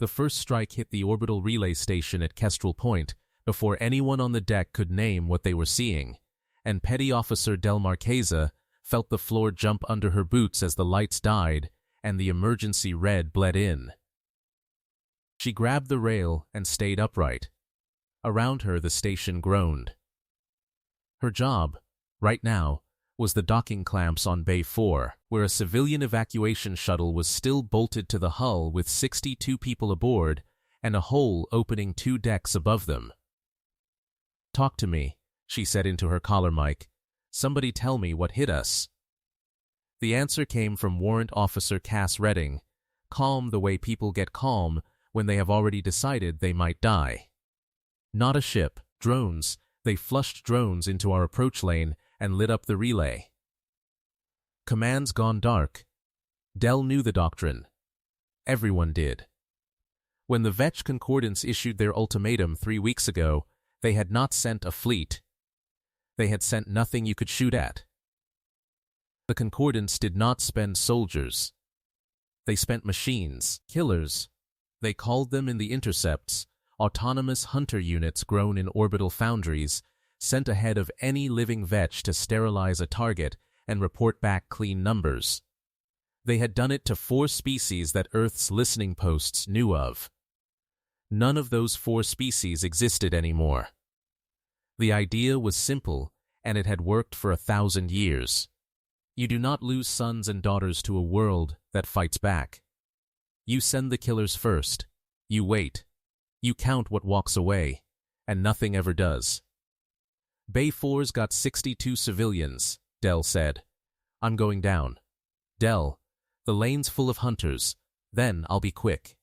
The first strike hit the orbital relay station at Kestrel Point before anyone on the deck could name what they were seeing, and Petty Officer Del Marqueza felt the floor jump under her boots as the lights died and the emergency red bled in. She grabbed the rail and stayed upright. Around her, the station groaned. Her job, right now, was the docking clamps on Bay 4, where a civilian evacuation shuttle was still bolted to the hull with 62 people aboard and a hole opening 2 decks above them. "Talk to me," she said into her collar mic. "Somebody tell me what hit us." The answer came from Warrant Officer Cass Redding, calm the way people get calm when they have already decided they might die. "Not a ship, drones. They flushed drones into our approach lane and lit up the relay." Command's gone dark. Del knew the doctrine. Everyone did. When the Vetch Concordance issued their ultimatum 3 weeks ago, they had not sent a fleet. They had sent nothing you could shoot at. The Concordance did not spend soldiers. They spent machines, killers. They called them in the intercepts autonomous hunter units grown in orbital foundries, sent ahead of any living vetch to sterilize a target and report back clean numbers. They had done it to 4 species that Earth's listening posts knew of. None of those 4 species existed anymore. The idea was simple, and it had worked for 1,000 years. You do not lose sons and daughters to a world that fights back. You send the killers first. You wait. You count what walks away, and nothing ever does. "Bay 4's got 62 civilians," Del said. "I'm going down. Del, the lane's full of hunters. Then I'll be quick."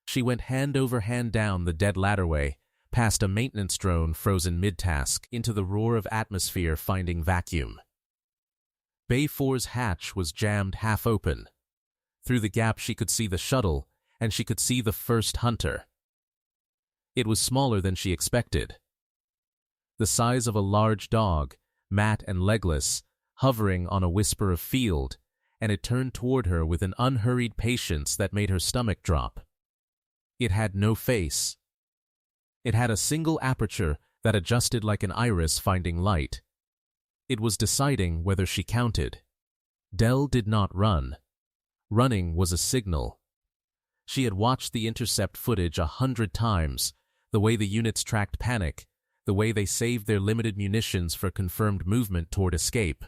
She went hand over hand down the dead ladderway, past a maintenance drone frozen mid-task, into the roar of atmosphere finding vacuum. Bay 4's hatch was jammed half open. Through the gap she could see the shuttle, and she could see the first hunter. It was smaller than she expected. The size of a large dog, matte and legless, hovering on a whisper of field, and it turned toward her with an unhurried patience that made her stomach drop. It had no face. It had a single aperture that adjusted like an iris finding light. It was deciding whether she counted. Del did not run. Running was a signal. She had watched the intercept footage 100 times, the way the units tracked panic, the way they saved their limited munitions for confirmed movement toward escape.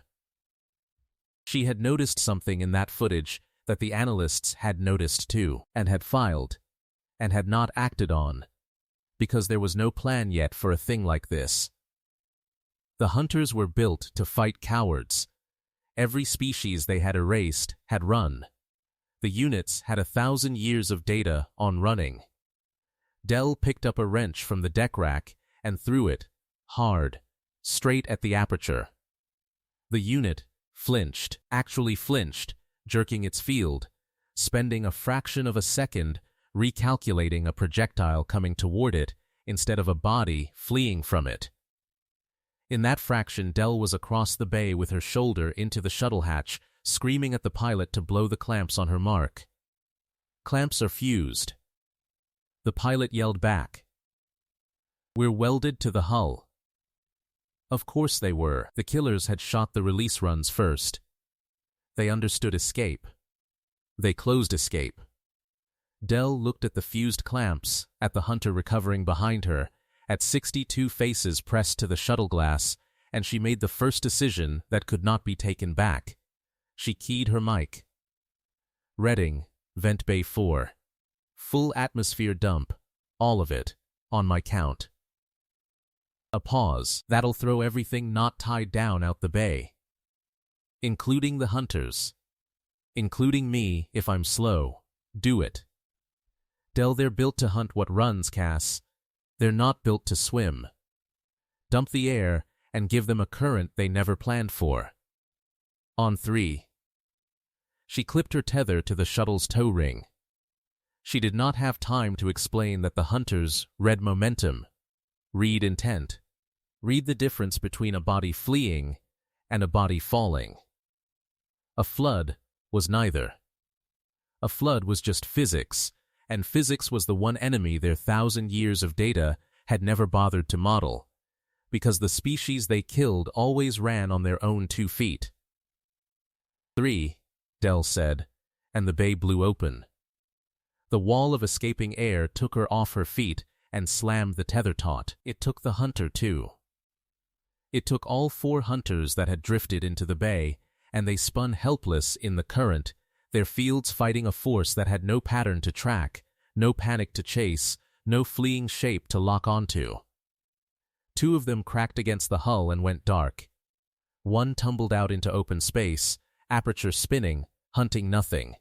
She had noticed something in that footage that the analysts had noticed too, and had filed, and had not acted on, because there was no plan yet for a thing like this. The hunters were built to fight cowards. Every species they had erased had run. The units had 1,000 years of data on running. Del picked up a wrench from the deck rack and threw it, hard, straight at the aperture. The unit flinched, actually flinched, jerking its field, spending a fraction of a second recalculating a projectile coming toward it instead of a body fleeing from it. In that fraction, Del was across the bay with her shoulder into the shuttle hatch, screaming at the pilot to blow the clamps on her mark. "Clamps are fused." The pilot yelled back. "We're welded to the hull." Of course they were. The killers had shot the release runs first. They understood escape. They closed escape. Del looked at the fused clamps, at the hunter recovering behind her, at 62 faces pressed to the shuttle glass, and she made the first decision that could not be taken back. She keyed her mic. "Redding, Vent Bay 4. Full atmosphere dump. All of it. On my count." A pause. "That'll throw everything not tied down out the bay. Including the hunters. Including me if I'm slow. Do it." "Del, they're built to hunt what runs, Cass. They're not built to swim. Dump the air and give them a current they never planned for. On 3. She clipped her tether to the shuttle's tow ring. She did not have time to explain that the hunters read momentum, read intent, read the difference between a body fleeing and a body falling. A flood was neither. A flood was just physics, and physics was the one enemy their 1,000 years of data had never bothered to model, because the species they killed always ran on their own 2 feet. 3, Del said, and the bay blew open. The wall of escaping air took her off her feet and slammed the tether taut. It took the hunter, too. It took all 4 hunters that had drifted into the bay, and they spun helpless in the current, their fields fighting a force that had no pattern to track, no panic to chase, no fleeing shape to lock onto. 2 of them cracked against the hull and went dark. 1 tumbled out into open space, aperture spinning, hunting nothing.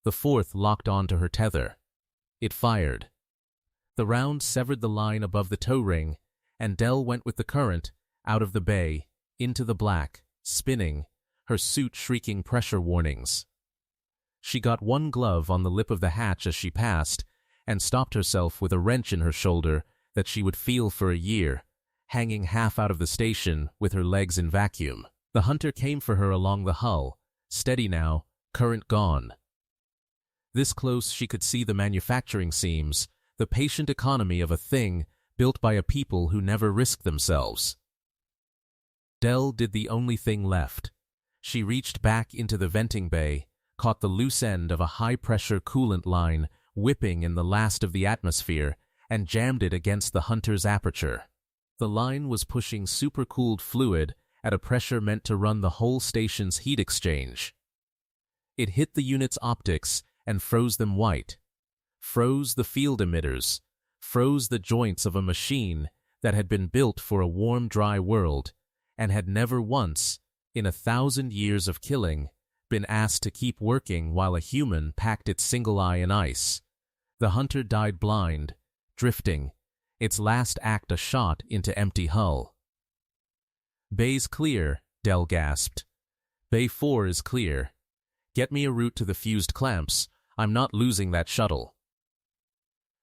The 4th locked onto her tether. It fired. The round severed the line above the tow ring, and Del went with the current, out of the bay, into the black, spinning, her suit shrieking pressure warnings. She got 1 glove on the lip of the hatch as she passed, and stopped herself with a wrench in her shoulder that she would feel for a year, hanging half out of the station with her legs in vacuum. The hunter came for her along the hull, steady now, current gone. This close she could see the manufacturing seams, the patient economy of a thing built by a people who never risk themselves. Del did the only thing left. She reached back into the venting bay, caught the loose end of a high-pressure coolant line whipping in the last of the atmosphere, and jammed it against the hunter's aperture. The line was pushing supercooled fluid at a pressure meant to run the whole station's heat exchange. It hit the unit's optics and froze them white, froze the field emitters, froze the joints of a machine that had been built for a warm, dry world, and had never once, in 1,000 years of killing, been asked to keep working while a human packed its single eye in ice. The hunter died blind, drifting, its last act a shot into empty hull. "Bay's clear," Del gasped. "Bay 4 is clear. Get me a route to the fused clamps. I'm not losing that shuttle."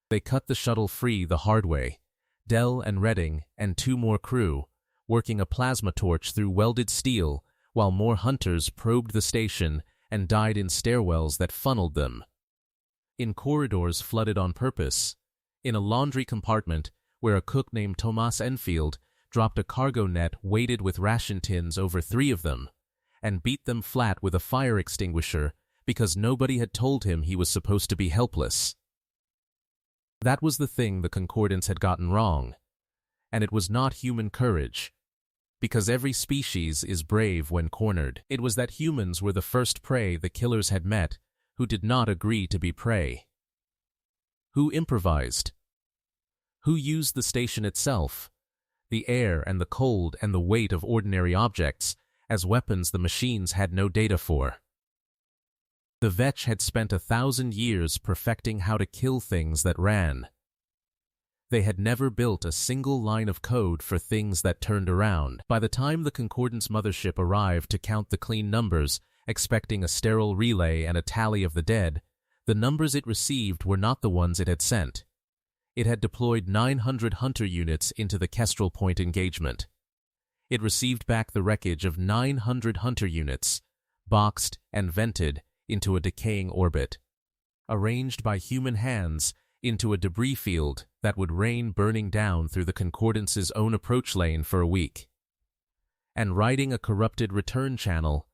They cut the shuttle free the hard way, Del and Redding and 2 more crew, working a plasma torch through welded steel while more hunters probed the station and died in stairwells that funneled them. In corridors flooded on purpose, in a laundry compartment where a cook named Tomas Enfield dropped a cargo net weighted with ration tins over 3 of them, and beat them flat with a fire extinguisher because nobody had told him he was supposed to be helpless. That was the thing the Concordance had gotten wrong, and it was not human courage, because every species is brave when cornered. It was that humans were the first prey the killers had met who did not agree to be prey. Who improvised? Who used the station itself, the air and the cold and the weight of ordinary objects, as weapons the machines had no data for? The Vetch had spent 1,000 years perfecting how to kill things that ran. They had never built a single line of code for things that turned around. By the time the Concordance mothership arrived to count the clean numbers, expecting a sterile relay and a tally of the dead, the numbers it received were not the ones it had sent. It had deployed 900 hunter units into the Kestrel Point engagement. It received back the wreckage of 900 hunter units, boxed and vented into a decaying orbit, arranged by human hands into a debris field that would rain burning down through the Concordance's own approach lane for a week, and riding a corrupted return channel,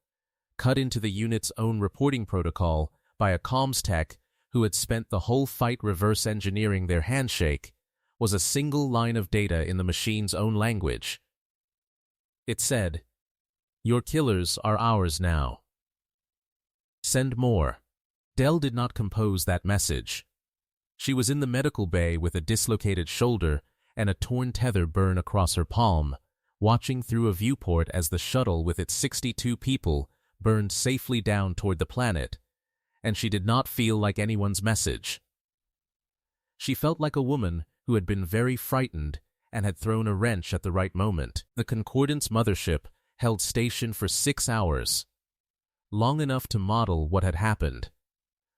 cut into the unit's own reporting protocol by a comms tech who had spent the whole fight reverse engineering their handshake, was a single line of data in the machine's own language. It said, "Your killers are ours now. Send more." Del did not compose that message. She was in the medical bay with a dislocated shoulder and a torn tether burn across her palm, watching through a viewport as the shuttle with its 62 people burned safely down toward the planet, and she did not feel like anyone's message. She felt like a woman who had been very frightened and had thrown a wrench at the right moment. The Concordance mothership held station for 6 hours, long enough to model what had happened,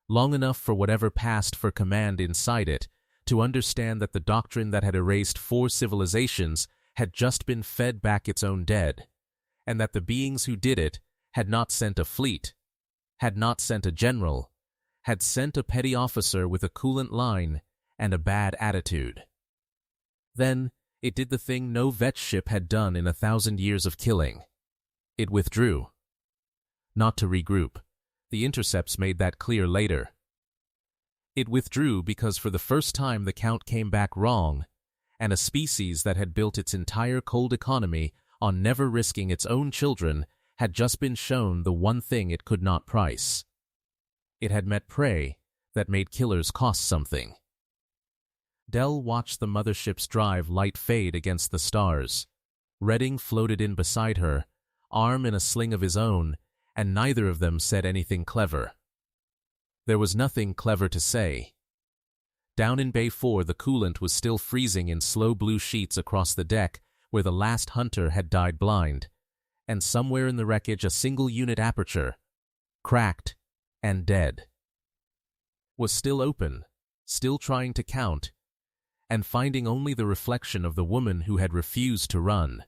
long enough for whatever passed for command inside it to understand that the doctrine that had erased 4 civilizations had just been fed back its own dead, and that the beings who did it had not sent a fleet, had not sent a general, had sent a petty officer with a coolant line and a bad attitude. Then, it did the thing no vet ship had done in 1,000 years of killing. It withdrew. Not to regroup. The intercepts made that clear later. It withdrew because for the first time the count came back wrong, and a species that had built its entire cold economy on never risking its own children had just been shown the one thing it could not price. It had met prey that made killers cost something. Del watched the mothership's drive light fade against the stars. Redding floated in beside her, arm in a sling of his own, and neither of them said anything clever. There was nothing clever to say. Down in Bay 4, the coolant was still freezing in slow blue sheets across the deck where the last hunter had died blind, and somewhere in the wreckage a single unit aperture, cracked and dead, was still open, still trying to count, and finding only the reflection of the woman who had refused to run.